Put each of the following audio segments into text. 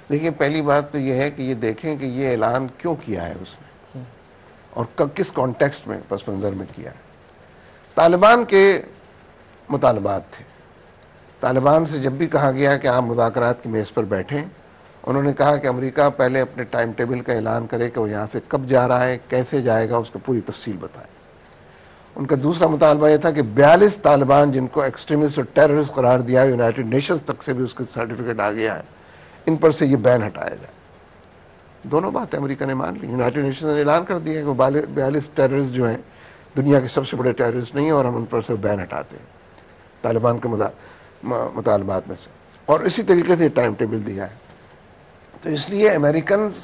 دیکھیے پہلی بات تو یہ ہے کہ یہ دیکھیں کہ یہ اعلان کیوں کیا ہے اس نے اور کس کانٹیکسٹ میں پس منظر میں کیا ہے. طالبان کے مطالبات تھے. طالبان سے جب بھی کہا گیا کہ آپ مذاکرات کی میز پر بیٹھیں, انہوں نے کہا کہ امریکہ پہلے اپنے ٹائم ٹیبل کا اعلان کرے کہ وہ یہاں سے کب جا رہا ہے, کیسے جائے گا, اس کو پوری تفصیل بتائے. ان کا دوسرا مطالبہ یہ تھا کہ 42 طالبان جن کو ایکسٹریمسٹ اور ٹیررسٹ قرار دیا ہے, یونائٹڈ نیشنز تک سے بھی اس کا سرٹیفکیٹ آ گیا ہے, ان پر سے یہ بین ہٹایا جائے. دونوں باتیں امریکہ نے مان لی. یونائٹڈ نیشنز نے اعلان کر دیا کہ وہ 42 ٹیررسٹ جو ہیں دنیا کے سب سے بڑے ٹیررسٹ نہیں ہیں اور ہم ان پر سے بین ہٹاتے ہیں طالبان کے مطالبات میں سے. اور اسی طریقے سے ٹائم ٹیبل دیا ہے. تو اس لیے امریکنز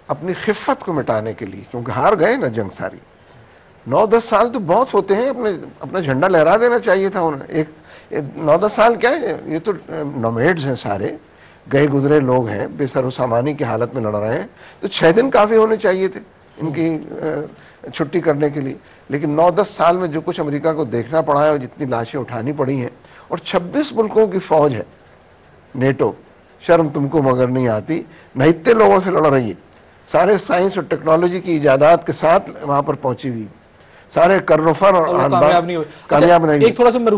اپنی خفت کو مٹانے کے لیے, کیونکہ ہار گئے نا جنگ ساری, 9-10 سال تو بہت ہوتے ہیں, اپنا جھنڈا لہرا دینا چاہیے تھا انہیں. ایک 9-10 سال کیا ہے, یہ تو نومیڈز ہیں, سارے گئے گزرے لوگ ہیں, بے سر و سامانی کی حالت میں لڑ رہے ہیں, تو 6 دن کافی ہونے چاہیے تھے ان کی چھٹی کرنے کے لیے. لیکن 9-10 سال میں جو کچھ امریکہ کو دیکھنا پڑا ہے اور جتنی لاشیں اٹھانی پڑی ہیں, اور 26 ملکوں کی فوج ہے نیٹو, شرم تم کو مگر نہیں آتی, نہ اتنے لوگوں سے لڑ رہی ہے, سارے سائنس اور ٹیکنالوجی کی ایجادات کے ساتھ وہاں پر پہنچی ہوئی, سارے کرنفر اور کامیاب نہیں ہوئے. کامیاب نہیں. ایک تھوڑا سا میں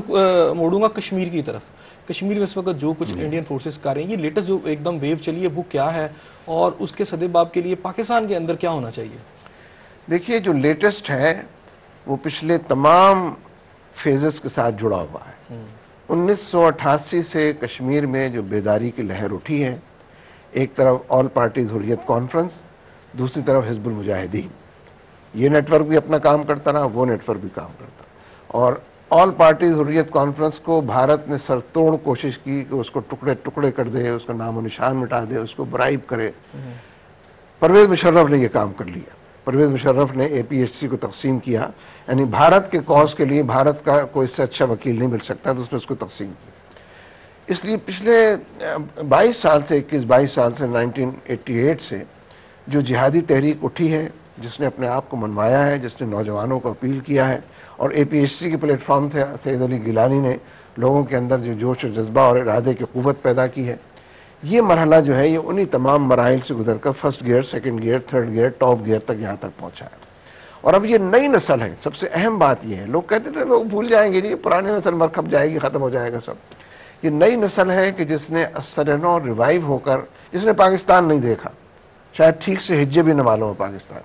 موڑوں گا کشمیر کی طرف. کشمیر میں اس وقت جو کچھ انڈین فورسز کر رہے ہیں, یہ لیٹسٹ جو ایک دم ویو چلی ہے وہ کیا ہے, اور اس کے سدباب کے لیے پاکستان کے اندر کیا ہونا چاہیے؟ دیکھیے جو لیٹسٹ ہے وہ پچھلے تمام فیزز کے ساتھ جڑا ہوا ہے. 1988 سے کشمیر میں جو بیداری کی لہر اٹھی ہے, ایک طرف آل پارٹیز حریت کانفرنس, دوسری طرف حزب المجاہدین, یہ نیٹ ورک بھی اپنا کام کرتا رہا, وہ نیٹ ورک بھی کام کرتا. اور آل پارٹیز حریت کانفرنس کو بھارت نے سر توڑ کوشش کی کہ اس کو ٹکڑے ٹکڑے کر دے, اس کا نام و نشان مٹا دے, اس کو برائب کرے. پرویز مشرف نے یہ کام کر لیا. پرویز مشرف نے اے پی ایچ سی کو تقسیم کیا, یعنی بھارت کے کاز کے لیے بھارت کا کوئی سے اچھا وکیل نہیں مل سکتا, تو اس نے اس کو تقسیم کیا. اس لیے پچھلے 22 سال سے 21-22 سال سے 1988 سے جو جہادی تحریک اٹھی ہے, جس نے اپنے آپ کو منوایا ہے, جس نے نوجوانوں کو اپیل کیا ہے, اور اے پی ایچ سی کے پلیٹ فارم سے سید علی گیلانی نے لوگوں کے اندر جو جوش و جذبہ اور ارادے کی قوت پیدا کی ہے, یہ مرحلہ جو ہے یہ انہی تمام مراحل سے گزر کر first gear, second gear, third gear, top gear تک یہاں تک پہنچا ہے. اور اب یہ نئی نسل ہے. سب سے اہم بات یہ ہے, لوگ کہتے تھے لوگ بھول جائیں گے, یہ پرانی نسل مر کھپ جائے گی, ختم ہو جائے گا سب. یہ نئی نسل ہے کہ جس نے اثرنو ریوائیو ہو کر, جس نے پاکستان نہیں دیکھا, شاید ٹھیک سے ہجے بھی نہ معلوم ہو پاکستان,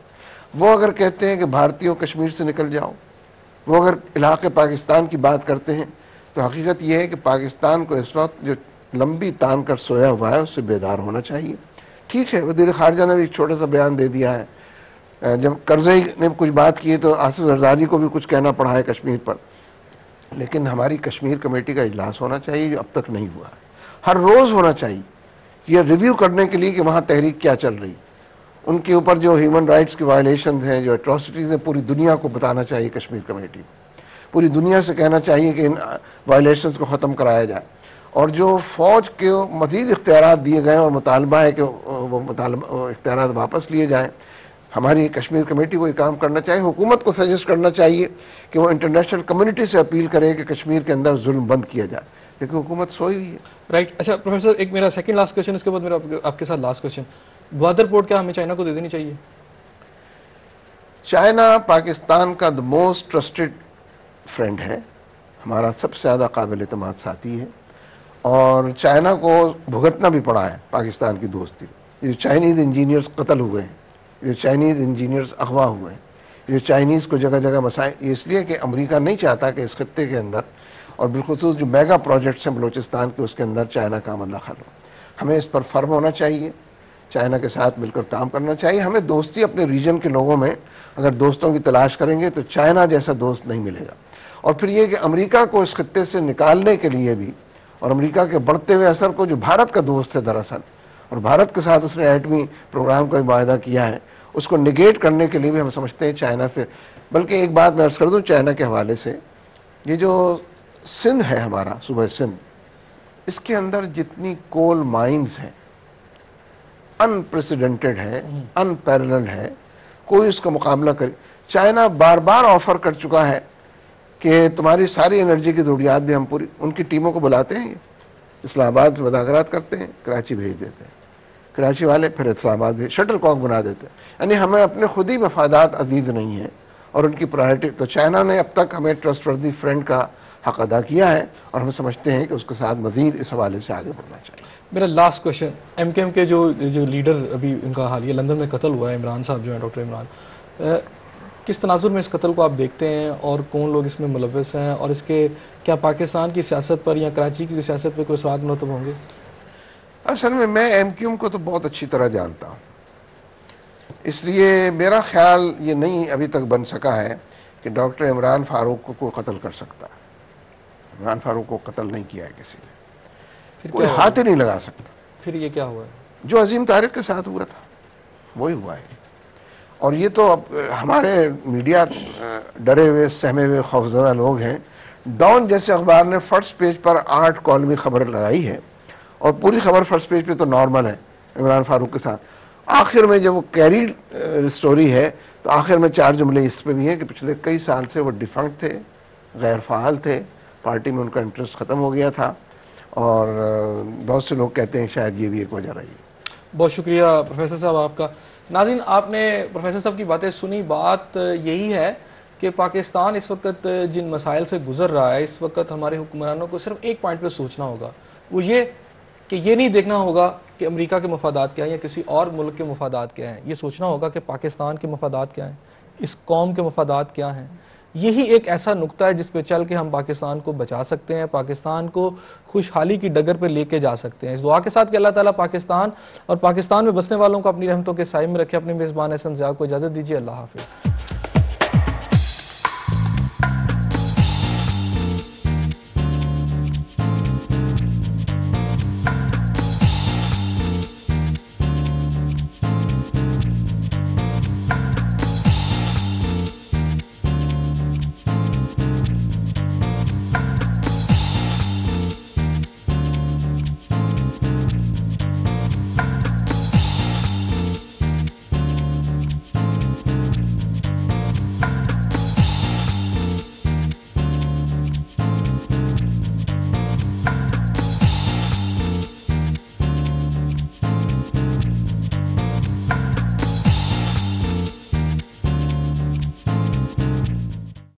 وہ اگر کہتے ہیں کہ بھارتیوں کشمیر سے نکل جاؤ, وہ اگر علاقے پاکستان کی بات کرتے ہیں, تو حقیقت یہ ہے کہ پاکستان کو اس وقت جو لمبی تان کر سویا ہوا ہے اس سے بیدار ہونا چاہیے. ٹھیک ہے, وزیر خارجہ نے بھی ایک چھوٹا سا بیان دے دیا ہے. جب کرزئی نے کچھ بات کی تو آصف زرداری کو بھی کچھ کہنا پڑا ہے کشمیر پر, لیکن ہماری کشمیر کمیٹی کا اجلاس ہونا چاہیے جو اب تک نہیں ہوا ہے. ہر روز ہونا چاہیے یہ ریویو کرنے کے لیے کہ وہاں تحریک کیا چل رہی, ان کے اوپر جو ہیومن رائٹس کی وائلیشنز ہیں, جو ایٹراسٹیز ہیں, پوری دنیا کو بتانا چاہیے. کشمیر کمیٹی پوری دنیا سے کہنا چاہیے کہ ان وائلیشنز کو ختم کرایا جائے, اور جو فوج کے مزید اختیارات دیے گئے اور مطالبہ ہے کہ وہ اختیارات واپس لیے جائیں, ہماری کشمیر کمیٹی کو یہ کام کرنا چاہیے. حکومت کو سجیسٹ کرنا چاہیے کہ وہ انٹرنیشنل کمیونٹی سے اپیل کرے کہ کشمیر کے اندر ظلم بند کیا جائے, لیکن حکومت سوئی ہوئی ہے. رائٹ. اچھا پروفیسر, ایک میرا سیکنڈ لاسٹ کوشچن, اس کے بعد میرا آپ کے ساتھ لاسٹ کوشچن. گوادر پورٹ کیا ہمیں چائنا کو دے دینی چاہیے؟ چائنا پاکستان کا دا موسٹ ٹرسٹڈ فرینڈ ہے, ہمارا سب سے زیادہ قابل اعتماد ساتھی ہے, اور چائنا کو بھگتنا بھی پڑا ہے پاکستان کی دوستی. یہ جو چائنیز انجینئرز قتل ہوئے ہیں, جو چائنیز انجینئرز اغوا ہوئے ہیں, جو چائنیز کو جگہ جگہ مسائل, یہ اس لیے کہ امریکہ نہیں چاہتا کہ اس خطے کے اندر, اور بالخصوص جو میگا پروجیکٹس ہیں بلوچستان کے, اس کے اندر چائنا کا عمل دخل ہو. ہمیں اس پر فرم ہونا چاہیے, چائنا کے ساتھ مل کر کام کرنا چاہیے. ہمیں دوستی اپنے ریجن کے لوگوں میں اگر دوستوں کی تلاش کریں گے تو چائنا جیسا دوست نہیں ملے گا. اور پھر یہ کہ امریکہ کو اس خطے سے نکالنے کے لیے بھی, اور امریکہ کے بڑھتے ہوئے اثر کو, جو بھارت کا دوست ہے دراصل, اور بھارت کے ساتھ اس نے ایٹمی پروگرام کا بھی معاہدہ کیا ہے, اس کو نگیٹ کرنے کے لیے بھی ہم سمجھتے ہیں چائنا سے. بلکہ ایک بات میں عرض کر دوں چائنا کے حوالے سے, یہ جو سندھ ہے ہمارا, صوبہ سندھ, اس کے اندر جتنی کول مائنز ہیں انپریسیڈنٹڈ ہے, انپیرلڈ ہے, کوئی اس کا مقابلہ کرے. چائنا بار بار آفر کر چکا ہے کہ تمہاری ساری انرجی کی ضروریات بھی ہم پوری, ان کی ٹیموں کو بلاتے ہیں, اسلام آباد سے مذاکرات کرتے ہیں, کراچی بھیج دیتے ہیں. کراچی والے پھر اسلام آباد بھی شٹل کاک بنا دیتے ہیں. یعنی ہمیں اپنے خود ہی مفادات عزیز نہیں ہیں اور ان کی پرائرٹی. تو چائنا نے اب تک ہمیں ٹرسٹ وردی فرینڈ کا حق ادا کیا ہے اور ہم سمجھتے ہیں کہ اس کے ساتھ مزید اس حوالے سے آگے بڑھنا چاہیے. میرا last question, M Q M کے جو لیڈر ابھی ان کا حالیہ لندن میں قتل ہوا ہے، عمران صاحب جو ہیں، ڈاکٹر عمران، کس تناظر میں اس قتل کو آپ دیکھتے ہیں اور کون لوگ اس میں ملوث ہیں، اور اس کے کیا پاکستان کی سیاست پر یا کراچی کی سیاست پہ کوئی اثرات مرتب ہوں گے؟ اصل میں ایم کیو ایم کو تو بہت اچھی طرح جانتا ہوں، اس لیے میرا خیال یہ نہیں ابھی تک بن سکا ہے کہ ڈاکٹر عمران فاروق کو کوئی قتل کر سکتا ہے. عمران فاروق کو قتل نہیں کیا ہے کسی نے، کوئی ہاتھ ہی نہیں لگا سکتا. پھر یہ کیا ہوا ہے؟ جو عظیم طارق کے ساتھ ہوا تھا وہی ہوا ہے. اور یہ تو اب ہمارے میڈیا ڈرے ہوئے، سہمے ہوئے، خوفزدہ لوگ ہیں. ڈان جیسے اخبار نے فرسٹ پیج پر 8 کالمی خبر لگائی ہے اور پوری خبر فرسٹ پیج پہ تو نارمل ہے عمران فاروق کے ساتھ. آخر میں جب وہ کیریڈ سٹوری ہے تو آخر میں 4 جملے اس پہ بھی ہیں کہ پچھلے کئی سال سے وہ ڈیفنکٹ تھے، غیر فعال تھے، پارٹی میں ان کا انٹرسٹ ختم ہو گیا تھا. اور بہت سے لوگ کہتے ہیں شاید یہ بھی ایک وجہ رہی. بہت شکریہ پروفیسر صاحب آپ کا. ناظرین، آپ نے پروفیسر صاحب کی باتیں سنی. بات یہی ہے کہ پاکستان اس وقت جن مسائل سے گزر رہا ہے، اس وقت ہمارے حکمرانوں کو صرف ایک پوائنٹ پہ سوچنا ہوگا، وہ یہ کہ یہ نہیں دیکھنا ہوگا کہ امریکہ کے مفادات کیا ہیں یا کسی اور ملک کے مفادات کیا ہیں. یہ سوچنا ہوگا کہ پاکستان کے مفادات کیا ہیں، اس قوم کے مفادات کیا ہیں. یہی ایک ایسا نقطہ ہے جس پہ چل کے ہم پاکستان کو بچا سکتے ہیں، پاکستان کو خوشحالی کی ڈگر پہ لے کے جا سکتے ہیں. اس دعا کے ساتھ کہ اللہ تعالیٰ پاکستان اور پاکستان میں بسنے والوں کو اپنی رحمتوں کے سائے میں رکھے. اپنے میزبان احسن ضیاء کو اجازت دیجیے. اللہ حافظ.